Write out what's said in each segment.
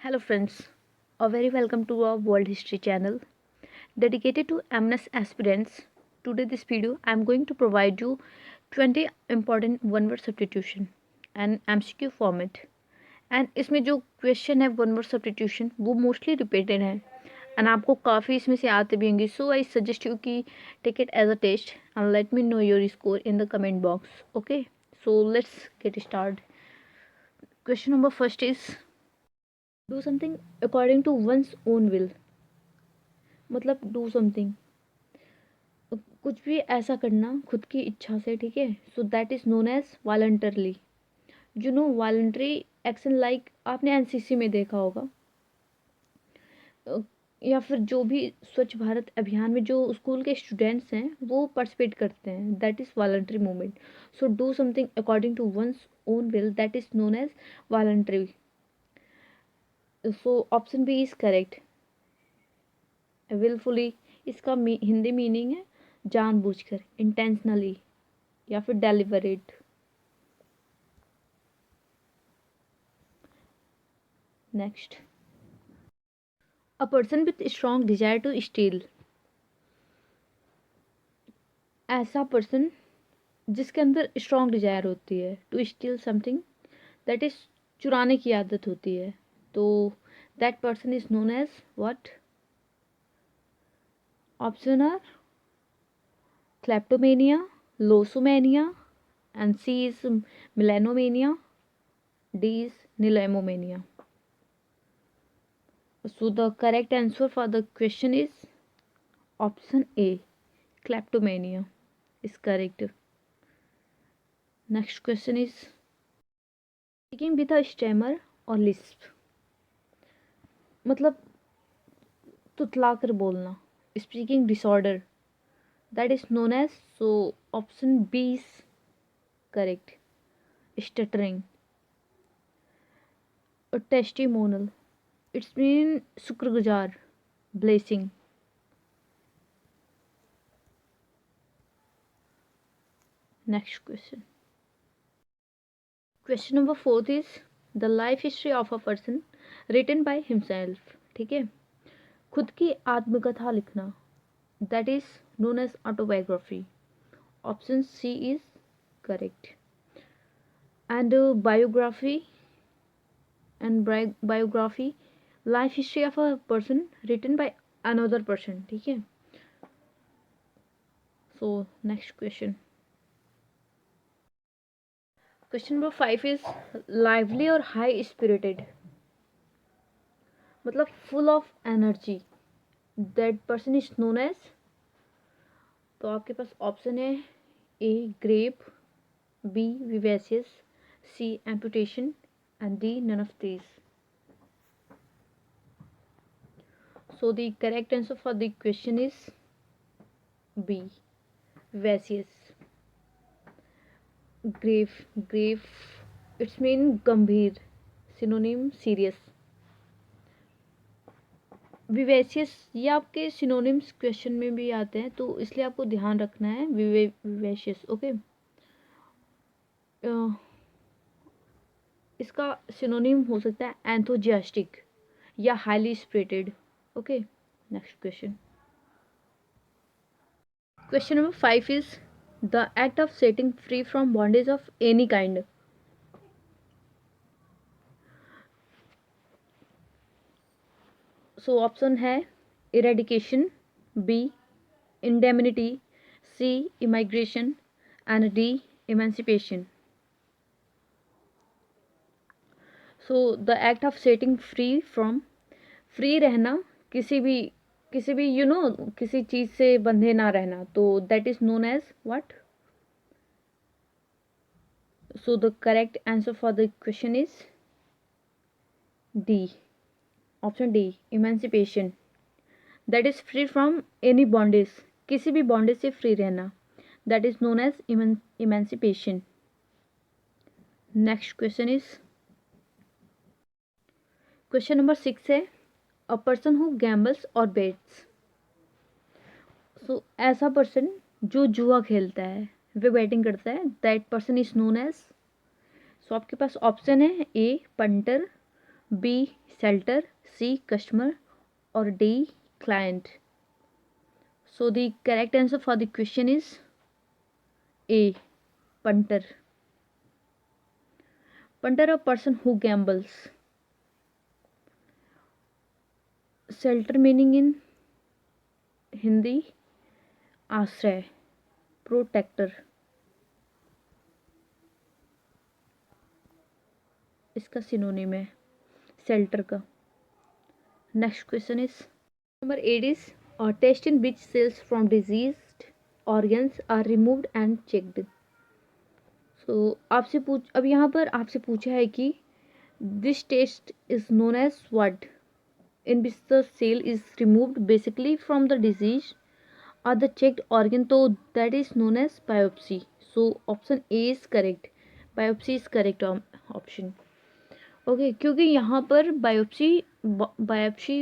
Hello friends, a very welcome to our World History channel dedicated to MNS aspirants. Today this video I am going to provide you 20 important one word substitution and MCQ format. And इसमें जो question है one word substitution वो mostly repeated है and आपको काफ़ी इसमें से आते भी होंगे. सो आई सजेस्ट यू कि take it as a test and let me know your score in the comment box. Okay, so let's get start. Question number first is do something according to one's own will. मतलब do something, कुछ भी ऐसा करना खुद की इच्छा से, ठीक है. So that is known as voluntarily. You know voluntary action, like आपने एनसीसी में देखा होगा या फिर जो भी स्वच्छ भारत अभियान में जो स्कूल के स्टूडेंट्स हैं वो पार्टिसिपेट करते हैं. That is voluntary movement. So do something according to one's own will, that is known as voluntary. So option B is correct. Wilfully इसका हिंदी मीनिंग है जानबूझकर, इंटेंशनली या फिर deliberate. Next, a person with strong desire to steal. ऐसा person जिसके अंदर strong desire होती है to steal something, that is चुराने की आदत होती है. तो that person is known as what. Option are kleptomania, lossomania, and C is milenomania, D is nilemomania. So the correct answer for the question is option A, kleptomania is correct. Next question is speaking with a stammer or lisp. मतलब तुतला कर बोलना, speaking disorder, that is known as. So option B is correct, stuttering. A testimonial, it's mean शुक्रगुजार, blessing. Next question. Question number 4 is the life history of a person written by himself. ठीक है, खुद की आत्मकथा लिखना, that is known as autobiography. Option C is correct. And biography, life history of a person written by another person. ठीक है. So next question. Question number 5 is lively or high spirited. मतलब full of energy, that person is known as. तो आपके पास option है A grape, B vivacious, C amputation, and D none of these. So the correct answer for the question is B, vivacious. Grave it's mean गंभीर, synonym serious. Vivacious ये आपके synonyms question में भी आते हैं, तो इसलिए आपको ध्यान रखना है विवेशियस. ओके, इसका सिनोनिम हो सकता है एंथोजियास्टिक या highly spirited. Okay, next question. Question number 5 is the act of setting free from bondage of any kind. So option है eradication, B indemnity, C emigration, and D emancipation. So the act of setting free from, free रहना, किसी भी किसी चीज़ से बंधे ना रहना, तो that is known as what. So the correct answer for the question is D, option D, emancipation. That is free from any bondage, किसी भी बॉन्डेज से फ्री रहना, that is known as emancipation. Next question is question number 6 है a person who gambles और bets. So ऐसा person जो जुआ खेलता है, वे बैटिंग करता है, that person is known as. So आपके पास ऑप्शन है A punter, B shelter, C customer और D client. So the correct answer for the question is A, punter. Punter, a person who gambles. Shelter meaning in Hindi आश्रय, protector. इसका synonym है shelter का. Next question is number 8 is test in which cells from diseased organs are removed and checked. So आपसे अब यहाँ पर आपसे पूछा है कि this test is known as what in which the cell is removed basically from the disease or the checked organ, so that is known as biopsy. So option A is correct. Biopsy is correct option. Okay क्योंकि यहाँ पर biopsy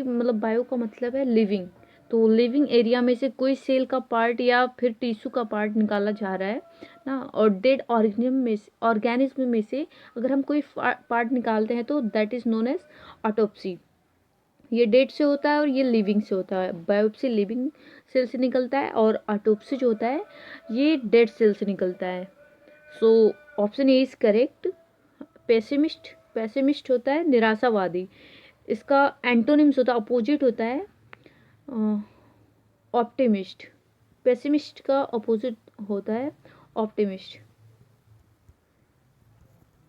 मतलब bio का मतलब है living, तो living area में से कोई सेल का पार्ट या फिर टिश्यू का पार्ट निकाला जा रहा है ना, और डेड ऑर्गेनिज्म में से अगर हम कोई पार्ट निकालते हैं तो that is known as autopsy. ये डेड से होता है और ये लिविंग से होता है. बायोप्सी लिविंग सेल से निकलता है और ऑटोप्सी जो होता है ये डेड सेल से निकलता है. So option A is correct. Pessimist होता है निराशावादी. इसका एंटोनिम्स होता है, अपोजिट होता है ऑप्टिमिस्ट. पेसिमिस्ट का अपोजिट होता है ऑप्टिमिस्ट.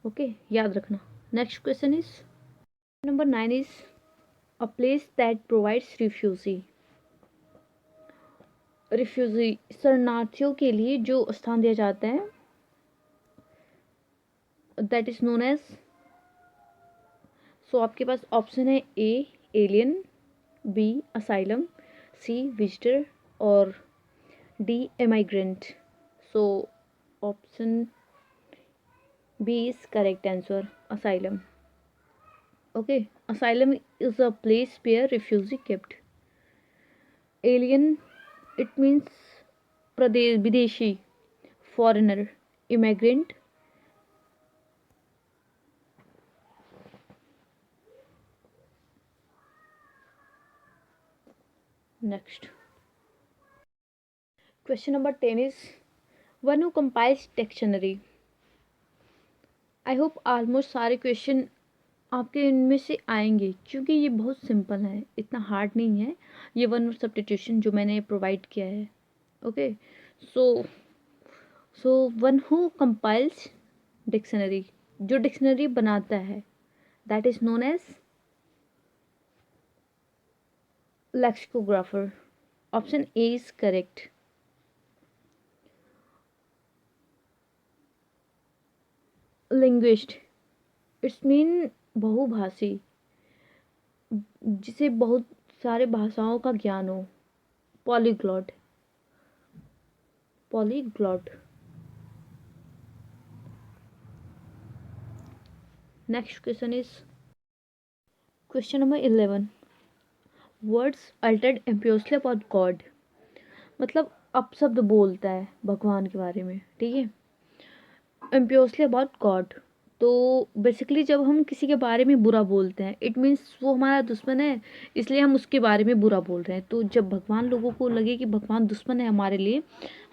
ओके याद रखना. Next question is number 9 is a place that provides refugee शरणार्थियों के लिए जो स्थान दिया जाता है that is known as. So आपके पास ऑप्शन है A alien, B asylum, C visitor और D emigrant. So option B is correct answer asylum. Okay, asylum is a place where refugee kept. Alien, it means विदेशी, foreigner, immigrant. Next question number 10 is one who compiles dictionary. I hope almost सारे question आपके इनमें से आएंगे क्योंकि ये बहुत simple है, इतना हार्ड नहीं है ये वन वर्ड सब्स्टिट्यूशन जो मैंने प्रोवाइड किया है. Okay so one who compiles dictionary, जो डिक्शनरी बनाता है that is known as lexicographer. Option A is correct. Linguist, it's mean बहुभाषी, जिसे बहुत सारे भाषाओं का ज्ञान हो. Polyglot. Next question is question number 11. Words altered impiously about God, मतलब अपशब्द बोलता है भगवान के बारे में. ठीक है, इम्पियोसली अबाउट गॉड, तो बेसिकली जब हम किसी के बारे में बुरा बोलते हैं इट मीन्स वो हमारा दुश्मन है, इसलिए हम उसके बारे में बुरा बोल रहे हैं. तो जब भगवान लोगों को लगे कि भगवान दुश्मन है हमारे लिए,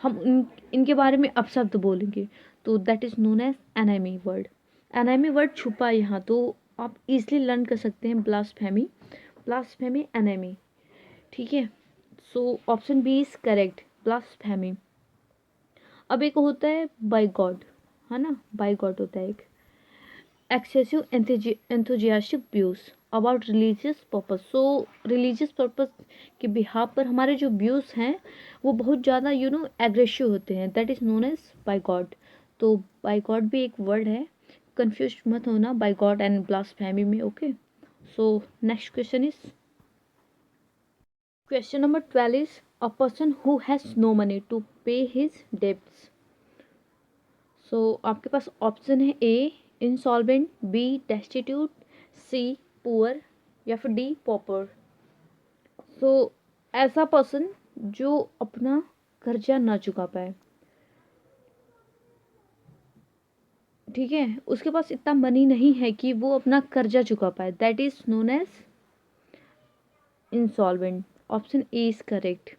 हम इनके बारे में अपशब्द बोलेंगे, तो that is known as enemy word. Enemy word छुपा है यहाँ, तो आप इजली लर्न कर सकते हैं ब्लास्फेमी एनेमी. ठीक है, so option B is correct, blasphemy. अब एक होता है बाय गॉड, है ना, बाय गॉड होता है एक. Excessive enthusiastic views about religious purpose, so religious purpose के बिहाफ पर हमारे जो व्यूज़ हैं वो बहुत ज़्यादा एग्रेसिव होते हैं, that is known as by God. तो बाय गॉड भी एक वर्ड है, कंफ्यूज मत होना बाय गॉड एंड ब्लास्फेमी में. Okay, so next question is question number 12 is a person who has no money to pay his debts. So आपके पास option है A insolvent, B destitute, C poor या फिर D popper. सो ऐसा person जो अपना कर्जा ना चुका पाए. ठीक है, उसके पास इतना मनी नहीं है कि वो अपना कर्जा चुका पाए, that is known as insolvent. Option A is correct.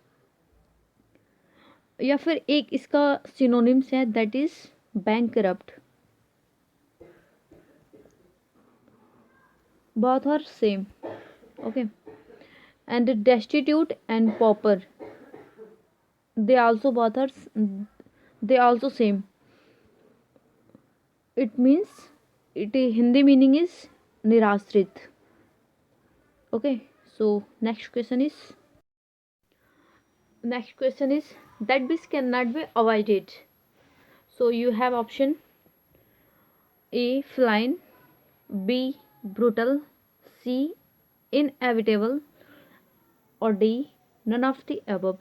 या फिर एक इसका सिनोनिम्स है, that is bankrupt. both are same, okay, and destitute and pauper, they also both are they also same. It means, it Hindi meaning is nirashrit. Okay, so next question is that which cannot be avoided. So you have option A flying, B brutal, C inevitable, or D none of the above.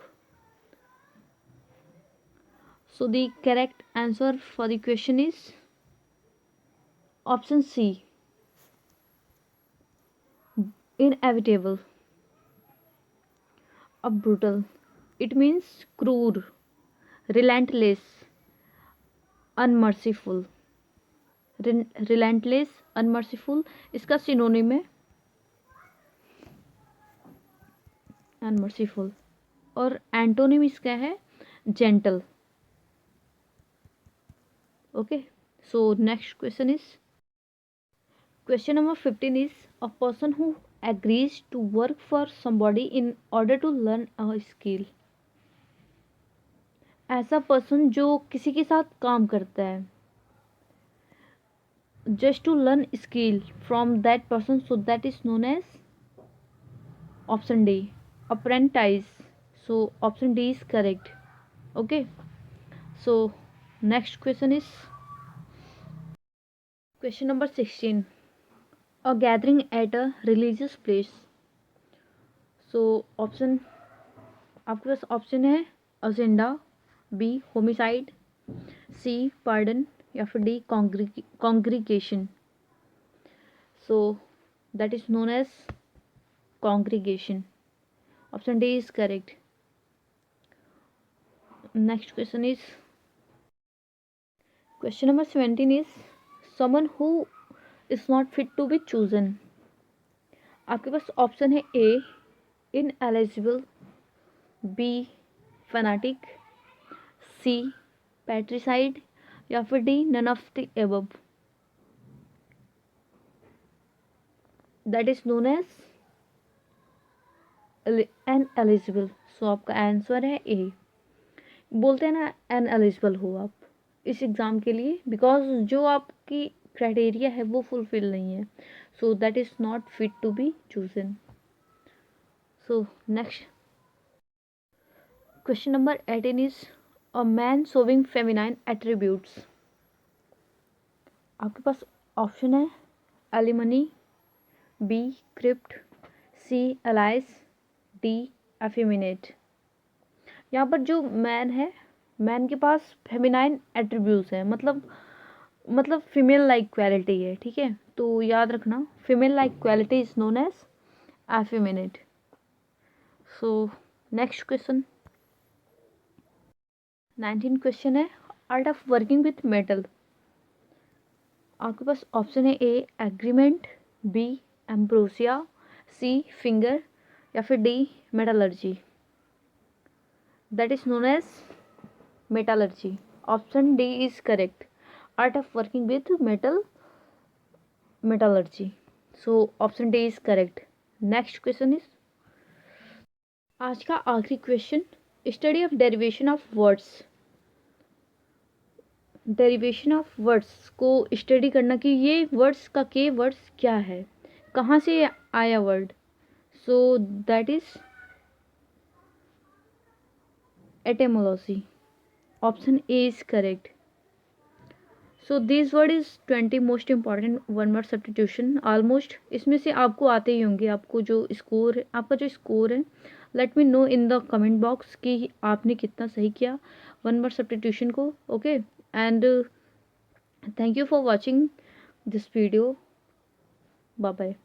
So the correct answer for the question is option C, inevitable. A brutal, it means cruel, relentless, unmerciful. Relentless, unmerciful, इसका synonym है अनमर्सीफुल, और antonym इसका है gentle. Okay, so next question number 15 is a person who agrees to work for somebody in order to learn a skill। ऐसा person जो किसी के साथ काम करता है just to learn skill from that person, so that is known as option D, apprentice। So option D is correct। Okay, so next question number 16, a gathering at a religious place। So option, आपके पास option है agenda, B homicide, C pardon, या फिर D congregation. So that is known as congregation. Option D is correct. Next question number 17 is someone who is not fit to be chosen। आपके पास option है A ineligible, B fanatic, C patricide, या फिर D none of the above. That is known as an eligible. So आपका answer है ए। बोलते हैं ना एन एलिजिबल हो आप इस एग्ज़ाम के लिए, बिकॉज जो आपकी क्राइटेरिया है वो फुलफिल नहीं है, so that is not fit to be chosen. So next question number 18 is a man showing feminine attributes. आपके पास ऑप्शन है alimony, B crypt, C alias, D effeminate. यहाँ पर जो मैन है, मैन के पास फेमिनाइन एट्रीब्यूट्स हैं, मतलब फीमेल लाइक क्वालिटी है। ठीक है, तो याद रखना female like quality is known as effeminate. So next 19 question है art of working with metal. आपके पास ऑप्शन है A agreement, B ambrosia, C finger, या फिर D metallurgy. That is known as metallurgy. Option D is correct, art of working with metallurgy. So option D is correct. Next question is आज का आखिरी question, study of derivation of words. Derivation of words को study करना कि ये words का के words क्या है, कहाँ से आया word. So that is etymology. Option A is correct. So this word is 20 most important one word substitution. Almost इसमें से आपको आते ही होंगे। आपको जो स्कोर, आपका जो स्कोर है, late me no in the comment box कि आपने कितना सही किया वन वर्ड सब्स्टिट्यूशन को। Okay, and thank you for watching this video. Bye bye.